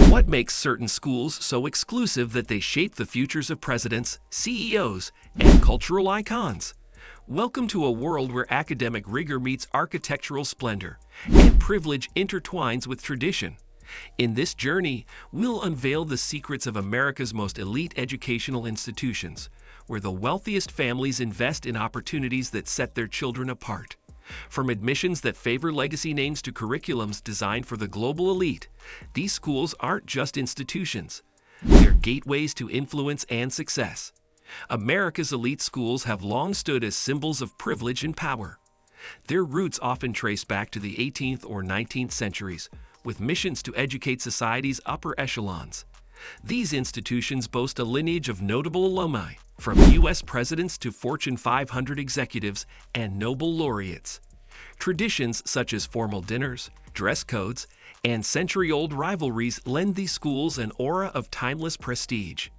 What makes certain schools so exclusive that they shape the futures of presidents, CEOs, and cultural icons? Welcome to a world where academic rigor meets architectural splendor, and privilege intertwines with tradition. In this journey, we'll unveil the secrets of America's most elite educational institutions, where the wealthiest families invest in opportunities that set their children apart. From admissions that favor legacy names to curriculums designed for the global elite, these schools aren't just institutions. They're gateways to influence and success. America's elite schools have long stood as symbols of privilege and power. Their roots often trace back to the 18th or 19th centuries, with missions to educate society's upper echelons. These institutions boast a lineage of notable alumni, from U.S. presidents to Fortune 500 executives and Nobel laureates. Traditions such as formal dinners, dress codes, and century-old rivalries lend these schools an aura of timeless prestige.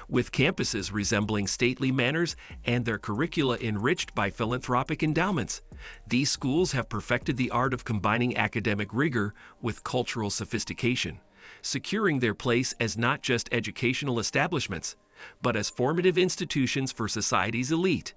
With campuses resembling stately manors and their curricula enriched by philanthropic endowments, these schools have perfected the art of combining academic rigor with cultural sophistication, securing their place as not just educational establishments, but as formative institutions for society's elite.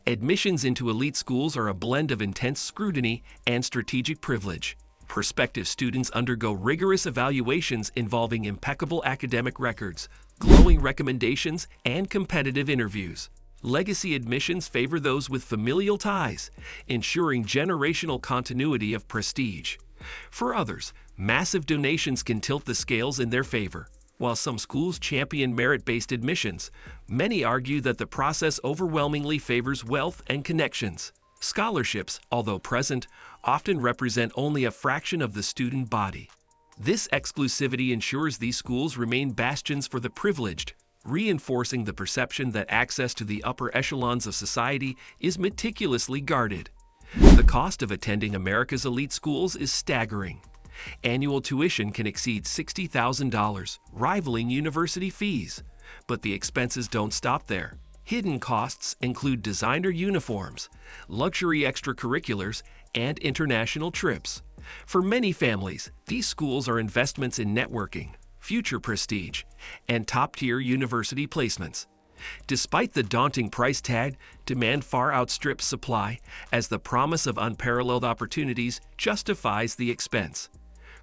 Admissions into elite schools are a blend of intense scrutiny and strategic privilege. Prospective students undergo rigorous evaluations involving impeccable academic records, glowing recommendations, and competitive interviews. Legacy admissions favor those with familial ties, ensuring generational continuity of prestige. For others, massive donations can tilt the scales in their favor. While some schools champion merit-based admissions, many argue that the process overwhelmingly favors wealth and connections. Scholarships, although present, often represent only a fraction of the student body. This exclusivity ensures these schools remain bastions for the privileged, reinforcing the perception that access to the upper echelons of society is meticulously guarded. The cost of attending America's elite schools is staggering. Annual tuition can exceed $60,000, rivaling university fees. But the expenses don't stop there. Hidden costs include designer uniforms, luxury extracurriculars, and international trips. For many families, these schools are investments in networking, future prestige, and top-tier university placements. Despite the daunting price tag, demand far outstrips supply, as the promise of unparalleled opportunities justifies the expense.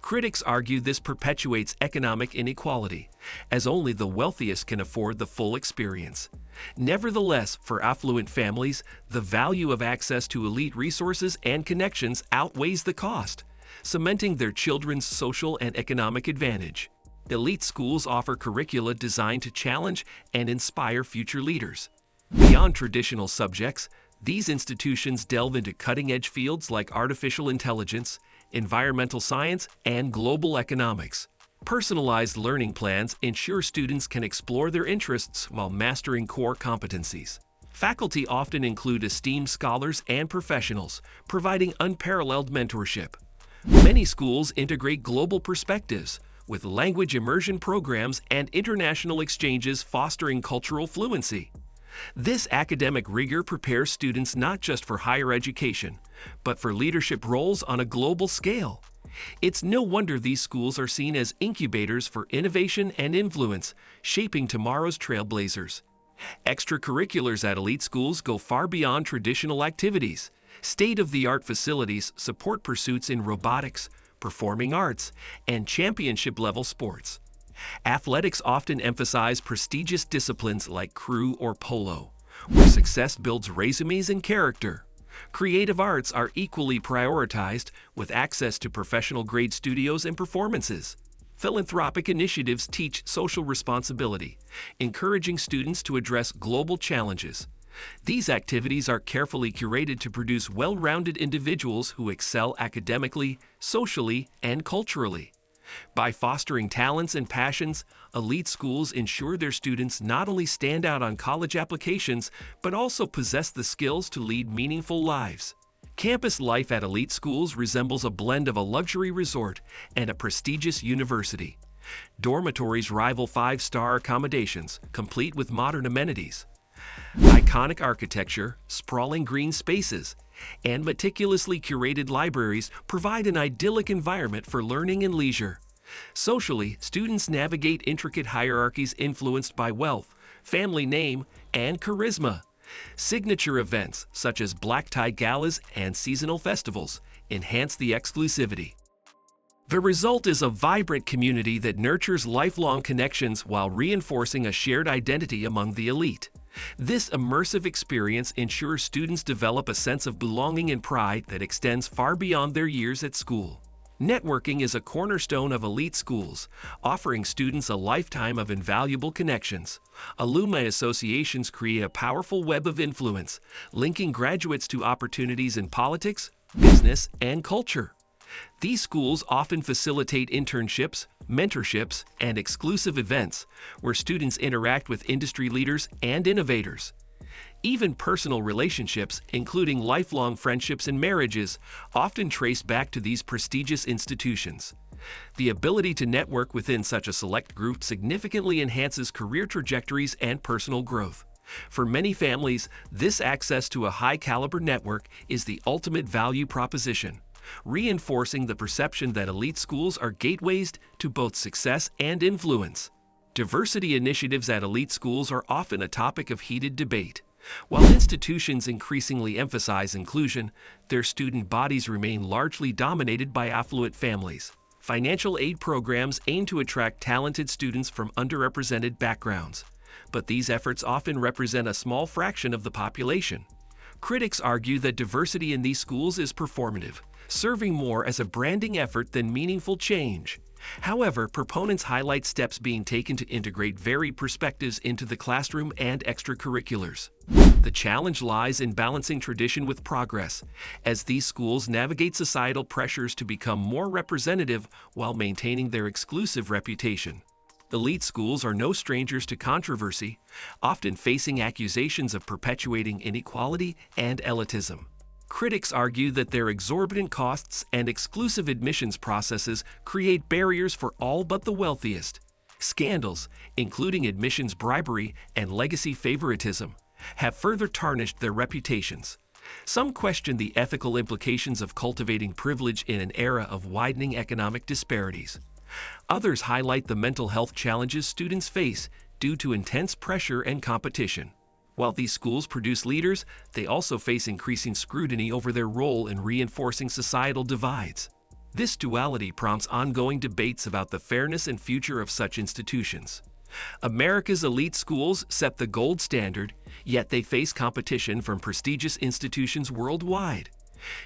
Critics argue this perpetuates economic inequality, as only the wealthiest can afford the full experience. Nevertheless, for affluent families, the value of access to elite resources and connections outweighs the cost, cementing their children's social and economic advantage. Elite schools offer curricula designed to challenge and inspire future leaders. Beyond traditional subjects, these institutions delve into cutting-edge fields like artificial intelligence, environmental science, and global economics. Personalized learning plans ensure students can explore their interests while mastering core competencies. Faculty often include esteemed scholars and professionals, providing unparalleled mentorship. Many schools integrate global perspectives, with language immersion programs and international exchanges fostering cultural fluency. This academic rigor prepares students not just for higher education, but for leadership roles on a global scale. It's no wonder these schools are seen as incubators for innovation and influence, shaping tomorrow's trailblazers. Extracurriculars at elite schools go far beyond traditional activities. State-of-the-art facilities support pursuits in robotics, performing arts, and championship-level sports. Athletics often emphasize prestigious disciplines like crew or polo, where success builds resumes and character. Creative arts are equally prioritized, with access to professional-grade studios and performances. Philanthropic initiatives teach social responsibility, encouraging students to address global challenges. These activities are carefully curated to produce well-rounded individuals who excel academically, socially, and culturally. By fostering talents and passions, elite schools ensure their students not only stand out on college applications, but also possess the skills to lead meaningful lives. Campus life at elite schools resembles a blend of a luxury resort and a prestigious university. Dormitories rival five-star accommodations, complete with modern amenities. Iconic architecture, sprawling green spaces, and meticulously curated libraries provide an idyllic environment for learning and leisure. Socially, students navigate intricate hierarchies influenced by wealth, family name, and charisma. Signature events, such as black tie galas and seasonal festivals, enhance the exclusivity. The result is a vibrant community that nurtures lifelong connections while reinforcing a shared identity among the elite. This immersive experience ensures students develop a sense of belonging and pride that extends far beyond their years at school. Networking is a cornerstone of elite schools, offering students a lifetime of invaluable connections. Alumni associations create a powerful web of influence, linking graduates to opportunities in politics, business, and culture. These schools often facilitate internships, mentorships, and exclusive events where students interact with industry leaders and innovators. Even personal relationships, including lifelong friendships and marriages, often trace back to these prestigious institutions. The ability to network within such a select group significantly enhances career trajectories and personal growth. For many families, this access to a high-caliber network is the ultimate value proposition, reinforcing the perception that elite schools are gateways to both success and influence. Diversity initiatives at elite schools are often a topic of heated debate. While institutions increasingly emphasize inclusion, their student bodies remain largely dominated by affluent families. Financial aid programs aim to attract talented students from underrepresented backgrounds, but these efforts often represent a small fraction of the population. Critics argue that diversity in these schools is performative, serving more as a branding effort than meaningful change. However, proponents highlight steps being taken to integrate varied perspectives into the classroom and extracurriculars. The challenge lies in balancing tradition with progress, as these schools navigate societal pressures to become more representative while maintaining their exclusive reputation. Elite schools are no strangers to controversy, often facing accusations of perpetuating inequality and elitism. Critics argue that their exorbitant costs and exclusive admissions processes create barriers for all but the wealthiest. Scandals, including admissions bribery and legacy favoritism, have further tarnished their reputations. Some question the ethical implications of cultivating privilege in an era of widening economic disparities. Others highlight the mental health challenges students face due to intense pressure and competition. While these schools produce leaders, they also face increasing scrutiny over their role in reinforcing societal divides. This duality prompts ongoing debates about the fairness and future of such institutions. America's elite schools set the gold standard, yet they face competition from prestigious institutions worldwide.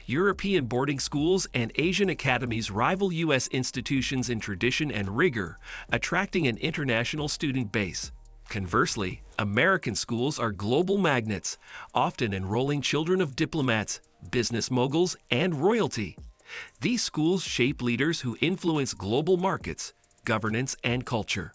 European boarding schools and Asian academies rival U.S. institutions in tradition and rigor, attracting an international student base. Conversely, American schools are global magnets, often enrolling children of diplomats, business moguls, and royalty. These schools shape leaders who influence global markets, governance, and culture.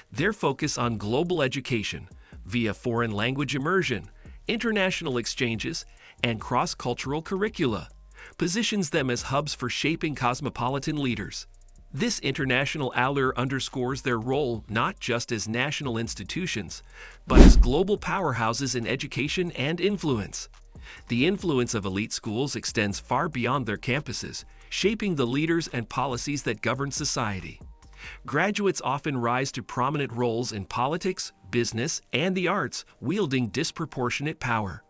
Their focus on global education, via foreign language immersion, international exchanges, and cross-cultural curricula, positions them as hubs for shaping cosmopolitan leaders. This international allure underscores their role not just as national institutions, but as global powerhouses in education and influence. The influence of elite schools extends far beyond their campuses, shaping the leaders and policies that govern society. Graduates often rise to prominent roles in politics, business, and the arts, wielding disproportionate power.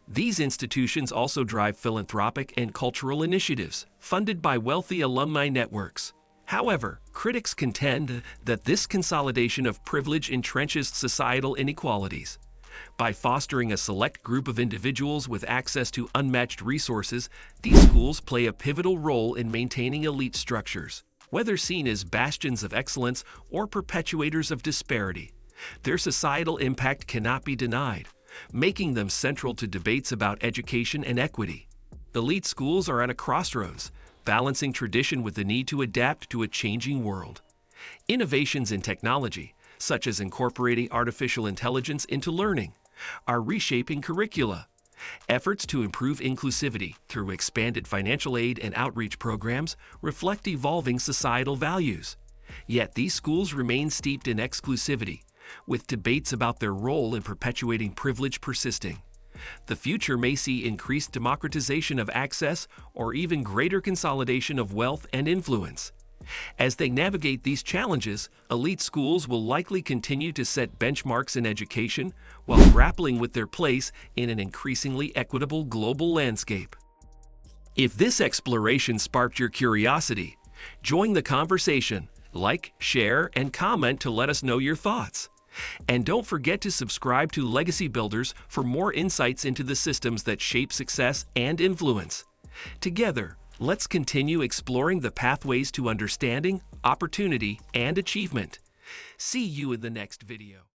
These institutions also drive philanthropic and cultural initiatives, funded by wealthy alumni networks. However, critics contend that this consolidation of privilege entrenches societal inequalities. By fostering a select group of individuals with access to unmatched resources, these schools play a pivotal role in maintaining elite structures. Whether seen as bastions of excellence or perpetuators of disparity, their societal impact cannot be denied, making them central to debates about education and equity. Elite schools are at a crossroads, balancing tradition with the need to adapt to a changing world. Innovations in technology, such as incorporating artificial intelligence into learning, are reshaping curricula. Efforts to improve inclusivity through expanded financial aid and outreach programs reflect evolving societal values. Yet these schools remain steeped in exclusivity, with debates about their role in perpetuating privilege persisting. The future may see increased democratization of access or even greater consolidation of wealth and influence. As they navigate these challenges, elite schools will likely continue to set benchmarks in education while grappling with their place in an increasingly equitable global landscape. If this exploration sparked your curiosity, join the conversation. Like, share, and comment to let us know your thoughts. And don't forget to subscribe to Legacy Builders for more insights into the systems that shape success and influence. Together, let's continue exploring the pathways to understanding, opportunity, and achievement. See you in the next video.